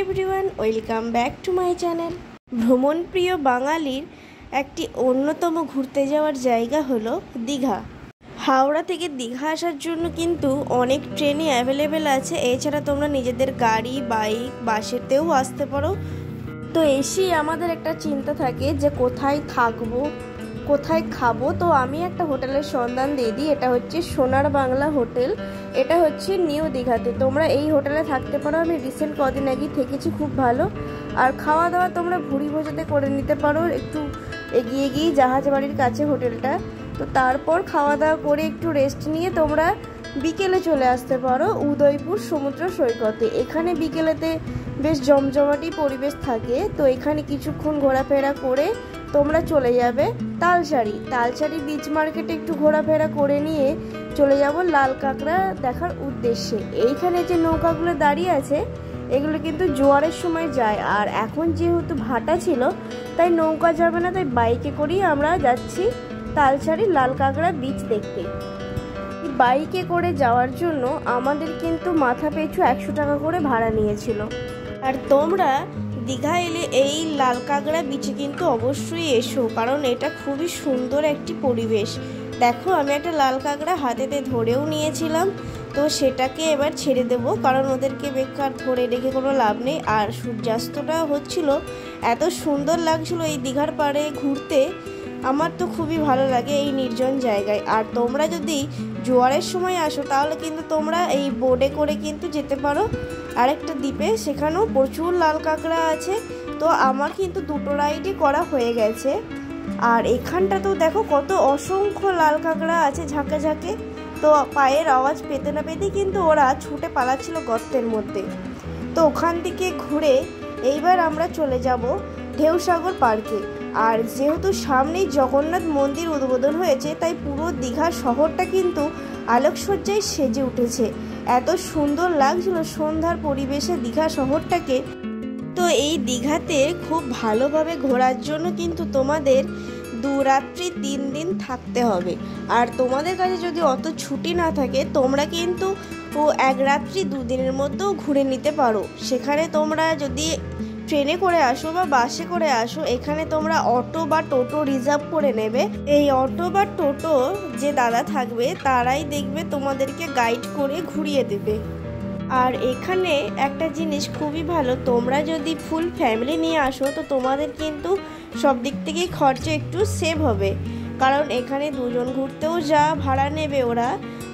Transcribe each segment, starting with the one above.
Everyone, welcome back to my channel. ভ্রমণ প্রিয় বাঙালির একটি অন্যতম ঘুরতে যাওয়ার জায়গা হলো দীঘা। হাওড়া থেকে দীঘা আসার জন্য কিন্তু অনেক ট্রেনই অ্যাভেলেবেল আছে। এছাড়া তোমরা নিজেদের গাড়ি, বাইক, বাসেতেও আসতে পারো। তো এসেই আমাদের একটা চিন্তা থাকে যে কোথায় থাকবো, কোথায় খাবো। তো আমি একটা হোটেলের সন্ধান দিয়ে দিই। এটা হচ্ছে সোনার বাংলা হোটেল। এটা হচ্ছে নিউ দীঘাতে। তোমরা এই হোটেলে থাকতে পারো। আমি রিসেন্ট কদিন আগেই থেকেছি, খুব ভালো। আর খাওয়া দাওয়া তোমরা ভুড়ি ভোজাতে করে নিতে পারো। একটু এগিয়ে গিয়ে জাহাজ বাড়ির কাছে হোটেলটা। তো তারপর খাওয়া দাওয়া করে একটু রেস্ট নিয়ে তোমরা বিকেলে চলে আসতে পারো উদয়পুর সমুদ্র সৈকতে। এখানে বিকেলেতে বেশ জমজমাটি পরিবেশ থাকে। তো এখানে কিছুক্ষণ ঘোরাফেরা করে তোমরা চলে যাবে তালসারি বিচ মার্কেটে একটু ঘোরাফেরা করে নিয়ে চলে যাব লাল কাঁকড়া দেখার উদ্দেশ্যে। এইখানে যে নৌকাগুলো দাঁড়িয়ে আছে এগুলো কিন্তু জোয়ারের সময় যায়। আর এখন যেহেতু ভাটা ছিল তাই নৌকা যাবে না, তাই বাইকে করেই আমরা যাচ্ছি তালসারি লাল কাঁকড়া বিচ দেখতে। বাইকে করে যাওয়ার জন্য আমাদের কিন্তু মাথা পিছু 100 টাকা করে ভাড়া নিয়েছিল। আর তোমরা দীঘা এলে এই লাল কাঁকড়া বিচে কিন্তু অবশ্যই এসো, কারণ এটা খুবই সুন্দর একটি পরিবেশ। দেখো, আমি একটা লাল কাঁকড়া হাতেতে ধরেও নিয়েছিলাম। তো সেটাকে এবার ছেড়ে দেবো, কারণ ওদেরকে বেকার ধরে রেখে কোনো লাভ নেই। আর সূর্যাস্তটা হচ্ছিল, এত সুন্দর লাগছিল এই দীঘার পাড়ে ঘুরতে। আমার তো খুবই ভালো লাগে এই নির্জন জায়গায়। আর তোমরা যদি জোয়ারের সময় আসো তাহলে কিন্তু তোমরা এই বোটে করে কিন্তু যেতে পারো আরেকটা দ্বীপে। সেখানেও প্রচুর লাল কাঁকড়া আছে। তো আমার কিন্তু দুটো রাইডই করা হয়ে গেছে। আর এখানটা তো দেখো কত অসংখ্য লাল কাঁকড়া আছে ঝাঁকে ঝাঁকে। তো পায়ের আওয়াজ পেতে না পেতেই কিন্তু ওরা ছুটে পালাচ্ছিল গর্তের মধ্যে। তো ওখান থেকে ঘুরে এইবার আমরা চলে যাব ঢেউসাগর পার্কে। আর যেহেতু সামনেই জগন্নাথ মন্দির উদ্বোধন হয়েছে, তাই পুরো দীঘা শহরটা কিন্তু আলোকসজ্জায় সেজে উঠেছে। এত সুন্দর লাগছিল সন্ধ্যার পরিবেশে দীঘা শহরটাকে। তো এই দীঘাতে খুব ভালোভাবে ঘোরার জন্য কিন্তু তোমাদের 2 রাত্রি 3 দিন থাকতে হবে। আর তোমাদের কাছে যদি অত ছুটি না থাকে তোমরা কিন্তু 1 রাত্রি 2 দিনের মধ্যেও ঘুরে নিতে পারো। সেখানে তোমরা যদি ট্রেনে করে আসো বা বাসে করে আসো, এখানে তোমরা অটো বা টোটো রিজার্ভ করে নেবে। এই অটো বা টোটো যে দাদা থাকবে তারাই দেখবে তোমাদেরকে গাইড করে ঘুরিয়ে দেবে। আর এখানে একটা জিনিস খুবই ভালো, তোমরা যদি ফুল ফ্যামিলি নিয়ে আসো তো তোমাদের কিন্তু সব দিক থেকেই খরচা একটু সেভ হবে। কারণ এখানে 2 জন ঘুরতেও যা ভাড়া নেবে ওরা,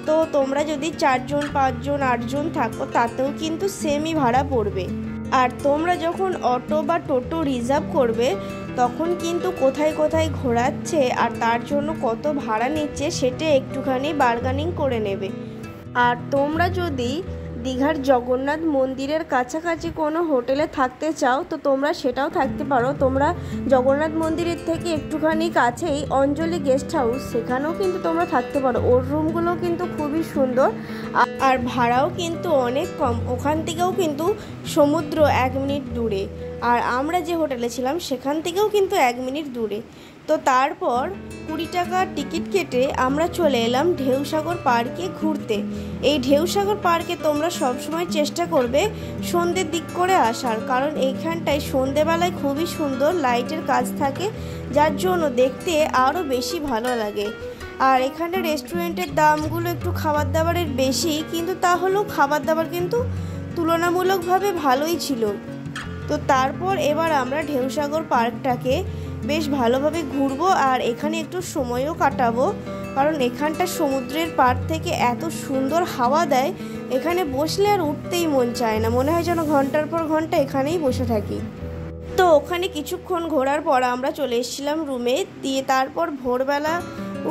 তো তোমরা যদি 4 জন 5 জন 8 জন থাকো তাতেও কিন্তু সেমই ভাড়া পড়বে। আর তোমরা যখন অটো বা টোটো রিজার্ভ করবে তখন কিন্তু কোথায় কোথায় ঘোরাচ্ছে আর তার জন্য কত ভাড়া নিচ্ছে সেটা একটুখানি বার্গেনিং করে নেবে। আর তোমরা যদি দীঘার জগন্নাথ মন্দিরের কাছাকাছি কোনো হোটেলে থাকতে চাও তো তোমরা সেটাও থাকতে পারো। তোমরা জগন্নাথ মন্দিরের থেকে একটুখানি কাছেই অঞ্জলি গেস্ট হাউস, সেখানেও কিন্তু তোমরা থাকতে পারো। ওর রুমগুলো কিন্তু খুবই সুন্দর আর ভাড়াও কিন্তু অনেক কম। ওখান থেকেও কিন্তু সমুদ্র 1 মিনিট দূরে। আর আমরা যে হোটেলে ছিলাম সেখান থেকেও কিন্তু 1 মিনিট দূরে। তো তারপর 20 টাকা টিকিট কেটে আমরা চলে এলাম ঢেউসাগর পার্কে ঘুরতে। এই ঢেউসাগর পার্কে তোমরা সবসময় চেষ্টা করবে সন্ধ্যের দিক করে আসার, কারণ এইখানটায় সন্ধ্যেবেলায় খুবই সুন্দর লাইটের কাজ থাকে, যার জন্য দেখতে আরও বেশি ভালো লাগে। আর এখানে রেস্টুরেন্টের দামগুলো একটু খাবার দাবারের বেশি, কিন্তু তাহলেও খাবার দাবার কিন্তু তুলনামূলকভাবে ভালোই ছিল। তো তারপর এবার আমরা ঢেউসাগর পার্কটাকে বেশ ভালোভাবে ঘুরবো আর এখানে একটু সময়ও কাটাবো, কারণ এখানটা সমুদ্রের পাড় থেকে এত সুন্দর হাওয়া দেয়, এখানে বসলে আর উঠতেই মন চায় না, মনে হয় যেন ঘন্টার পর ঘন্টা এখানেই বসে থাকি। তো ওখানে কিছুক্ষণ ঘোরার পর আমরা চলে এসেছিলাম রুমে দিয়ে। তারপর ভোরবেলা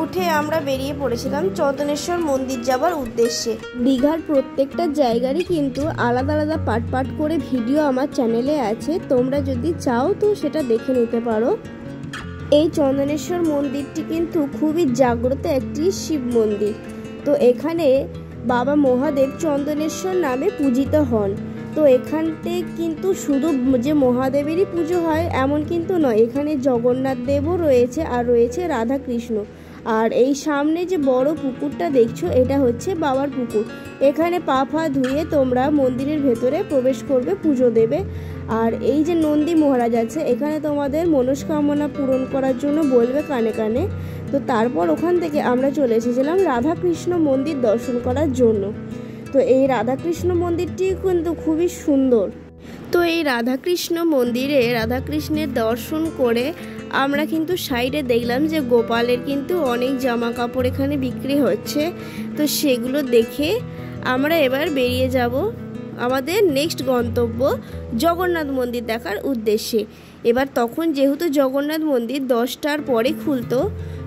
উঠে আমরা বেরিয়ে পড়েছিলাম চন্দনেশ্বর মন্দির যাবার উদ্দেশ্যে। দীঘার প্রত্যেকটা জায়গারই কিন্তু আলাদা আলাদা পার্ট করে ভিডিও আমার চ্যানেলে আছে, তোমরা যদি চাও তো সেটা দেখে নিতে পারো। এই চন্দনেশ্বর মন্দিরটি কিন্তু খুবই জাগ্রত একটি শিব মন্দির। তো এখানে বাবা মহাদেব চন্দনেশ্বর নামে পূজিত হন। তো এখানতে কিন্তু শুধু যে মহাদেবেরই পুজো হয় এমন কিন্তু নয়, এখানে জগন্নাথ দেবও রয়েছে আর রয়েছে রাধাকৃষ্ণ। আর এই সামনে যে বড় পুকুরটা দেখছো এটা হচ্ছে বাবার পুকুর। এখানে পা ফা ধুয়ে তোমরা মন্দিরের ভেতরে প্রবেশ করবে, পুজো দেবে। আর এই যে নন্দী মহারাজ আছে, এখানে তোমাদের মনস্কামনা পূরণ করার জন্য বলবে কানে কানে। তো তারপর ওখান থেকে আমরা চলে এসেছিলাম রাধাকৃষ্ণ মন্দির দর্শন করার জন্য। তো এই রাধাকৃষ্ণ মন্দিরটি কিন্তু খুবই সুন্দর। তো এই রাধাকৃষ্ণ মন্দিরে রাধাকৃষ্ণের দর্শন করে আমরা কিন্তু সাইডে দেখলাম যে গোপালের কিন্তু অনেক জামা কাপড় এখানে বিক্রি হচ্ছে। তো সেগুলো দেখে আমরা এবার বেরিয়ে যাব আমাদের নেক্সট গন্তব্য জগন্নাথ মন্দির দেখার উদ্দেশ্যে। এবার তখন যেহেতু জগন্নাথ মন্দির 10টার পরে খুলতো,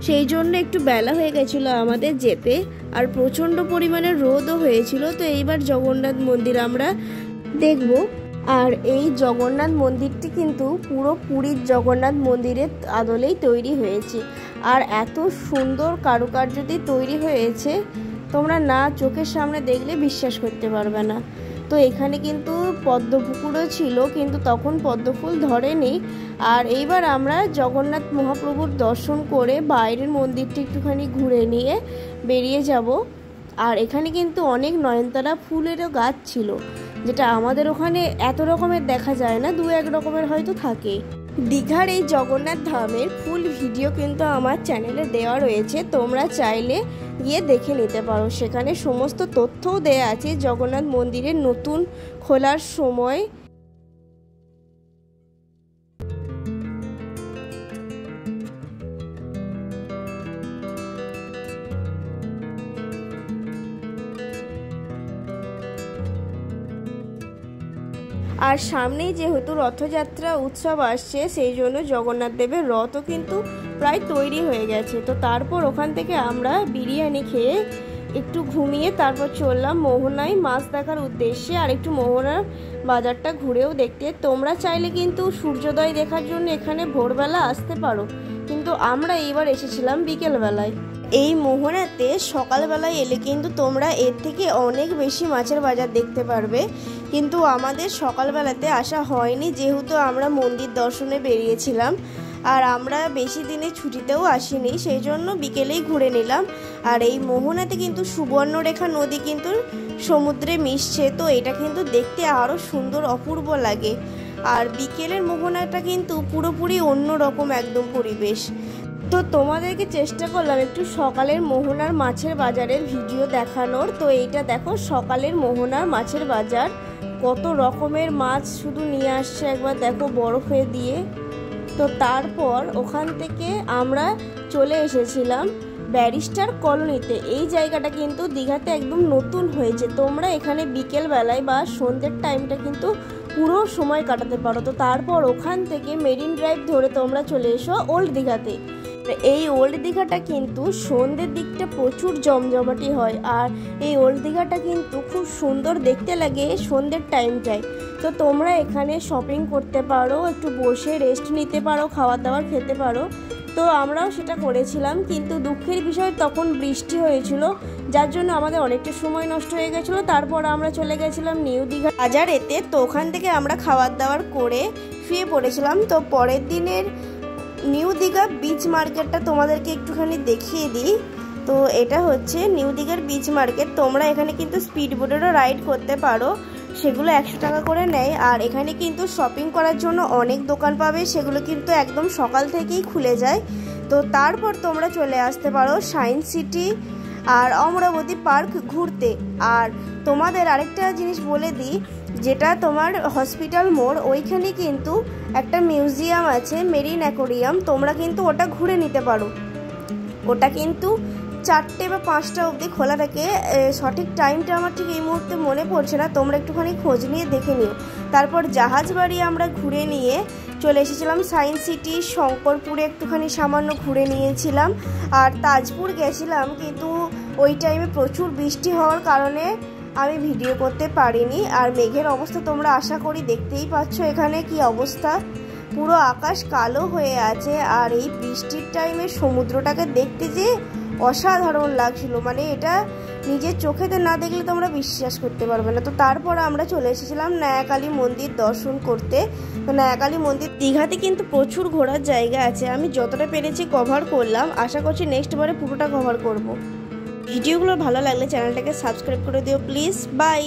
সেই জন্য একটু বেলা হয়ে গেছিলো আমাদের যেতে, আর প্রচণ্ড পরিমাণে রোদও হয়েছিল। তো এইবার জগন্নাথ মন্দির আমরা দেখব। আর এই জগন্নাথ মন্দিরটি কিন্তু পুরো পুরীর জগন্নাথ মন্দিরের আদলেই তৈরি হয়েছে, আর এত সুন্দর কারুকার্য দিয়ে তৈরি হয়েছে তোমরা না চোখের সামনে দেখলে বিশ্বাস করতে পারবে না। তো এখানে কিন্তু পদ্ম পুকুরও ছিল, কিন্তু তখন পদ্ম ফুল ধরেনি। আর এইবার আমরা জগন্নাথ মহাপ্রভুর দর্শন করে বাইরের মন্দিরটি একটুখানি ঘুরে নিয়ে বেরিয়ে যাব। আর এখানে কিন্তু অনেক নয়নতারা ফুলেরও গাছ ছিল, যেটা আমাদের ওখানে এত রকমের দেখা যায় না, 2-1 রকমের হয়তো থাকে। দীঘার এই জগন্নাথ ধামের ফুল ভিডিও কিন্তু আমার চ্যানেলে দেওয়া রয়েছে, তোমরা চাইলে গিয়ে দেখে নিতে পারো। সেখানে সমস্ত তথ্যও দেওয়া আছে জগন্নাথ মন্দিরের নতুন খোলার সময়। আর সামনেই যেহেতু রথযাত্রা উৎসব আসছে, সেই জন্য জগন্নাথ দেবের রথও কিন্তু প্রায় তৈরি হয়ে গেছে। তো তারপর ওখান থেকে আমরা বিরিয়ানি খেয়ে একটু ঘুমিয়ে তারপর চললাম মোহনায় মাছ দেখার উদ্দেশ্যে, আর একটু মোহনার বাজারটা ঘুরেও দেখতে। তোমরা চাইলে কিন্তু সূর্যোদয় দেখার জন্য এখানে ভোরবেলা আসতে পারো, কিন্তু আমরা এইবার এসেছিলাম বিকেলবেলায়। এই মোহনাতে সকালবেলায় এলে কিন্তু তোমরা এর থেকে অনেক বেশি মাছের বাজার দেখতে পারবে, কিন্তু আমাদের সকালবেলাতে আসা হয়নি যেহেতু আমরা মন্দির দর্শনে বেরিয়েছিলাম, আর আমরা বেশি দিনে ছুটিতেও আসিনি, সেই জন্য বিকেলেই ঘুরে নিলাম। আর এই মোহনাতে কিন্তু সুবর্ণরেখা নদী কিন্তু সমুদ্রে মিশছে, তো এটা কিন্তু দেখতে আরও সুন্দর অপূর্ব লাগে। আর বিকেলের মোহনাটা কিন্তু পুরোপুরি অন্যরকম একদম পরিবেশ। তো তোমাদেরকে চেষ্টা করলাম একটু সকালের মোহনার মাছের বাজারের ভিডিও দেখানোর। তো এইটা দেখো সকালের মোহনার মাছের বাজার, কত রকমের মাছ শুধু নিয়ে আসছে একবার দেখো বরফে দিয়ে। তো তারপর ওখান থেকে আমরা চলে এসেছিলাম ব্যারিস্টার কলোনিতে। এই জায়গাটা কিন্তু দীঘাতে একদম নতুন হয়েছে, তোমরা এখানে বিকেল বেলায় বা সন্ধ্যের টাইমটা কিন্তু পুরো সময় কাটাতে পারো। তো তারপর ওখান থেকে মেরিন ড্রাইভ ধরে তোমরা চলে এসো ওল্ড দীঘাতে। এই ওল্ড দীঘাটা কিন্তু সন্ধ্যের দিকটা প্রচুর জমজমাটি হয়, আর এই ওল্ড দীঘাটা কিন্তু খুব সুন্দর দেখতে লাগে সন্ধ্যের টাইমটায়। তো তোমরা এখানে শপিং করতে পারো, একটু বসে রেস্ট নিতে পারো, খাবার দাবার খেতে পারো। তো আমরাও সেটা করেছিলাম, কিন্তু দুঃখের বিষয় তখন বৃষ্টি হয়েছিল, যার জন্য আমাদের অনেকটা সময় নষ্ট হয়ে গেছিলো। তারপর আমরা চলে গেছিলাম নিউ দীঘা বাজারেতে। তো ওখান থেকে আমরা খাবার দাবার করে শুয়ে পড়েছিলাম। তো পরের দিনের নিউ দীঘা বিচ মার্কেটটা তোমাদেরকে একটুখানি দেখিয়ে দিই। তো এটা হচ্ছে নিউ দীঘার বিচ মার্কেট। তোমরা এখানে কিন্তু স্পিড বোটেরও রাইড করতে পারো, সেগুলো 100 টাকা করে নেয়। আর এখানে কিন্তু শপিং করার জন্য অনেক দোকান পাবে, সেগুলো কিন্তু একদম সকাল থেকেই খুলে যায়। তো তারপর তোমরা চলে আসতে পারো সায়েন্স সিটি আর অমরাবতী পার্ক ঘুরতে। আর তোমাদের আরেকটা জিনিস বলে দিই, যেটা তোমার হসপিটাল মোড়, ওইখানে কিন্তু একটা মিউজিয়াম আছে মেরিন অ্যাকোরিয়াম, তোমরা কিন্তু ওটা ঘুরে নিতে পারো। ওটা কিন্তু 4টে বা 5টা অবধি খোলা থাকে, সঠিক টাইমটা আমার ঠিক এই মুহূর্তে মনে পড়ছে না, তোমরা একটুখানি খোঁজ নিয়ে দেখে নিও। তারপর জাহাজ বাড়ি আমরা ঘুরে নিয়ে চলে এসেছিলাম সায়েন্স সিটি, শঙ্করপুরে একটুখানি সামান্য ঘুরে নিয়েছিলাম। আর তাজপুর গেছিলাম, কিন্তু ওই টাইমে প্রচুর বৃষ্টি হওয়ার কারণে আমি ভিডিও করতে পারিনি। আর মেঘের অবস্থা তোমরা আশা করি দেখতেই পাচ্ছ এখানে কি অবস্থা, পুরো আকাশ কালো হয়ে আছে। আর এই বৃষ্টির টাইমে সমুদ্রটাকে দেখতে যে অসাধারণ লাগছিল, মানে এটা নিজের চোখেতে না দেখলে তোমরা বিশ্বাস করতে পারবে না। তো তারপর আমরা চলে এসেছিলাম নয়াকালী মন্দির দর্শন করতে। তো নয়াকালী মন্দির দীঘাতে কিন্তু প্রচুর ঘোরার জায়গা আছে, আমি যতটা পেরেছি কভার করলাম, আশা করছি নেক্সট বারে পুরোটা কভার করব। ভিডিওগুলো ভালো লাগলে চ্যানেলটাকে সাবস্ক্রাইব করে দিও প্লিজ। বাই।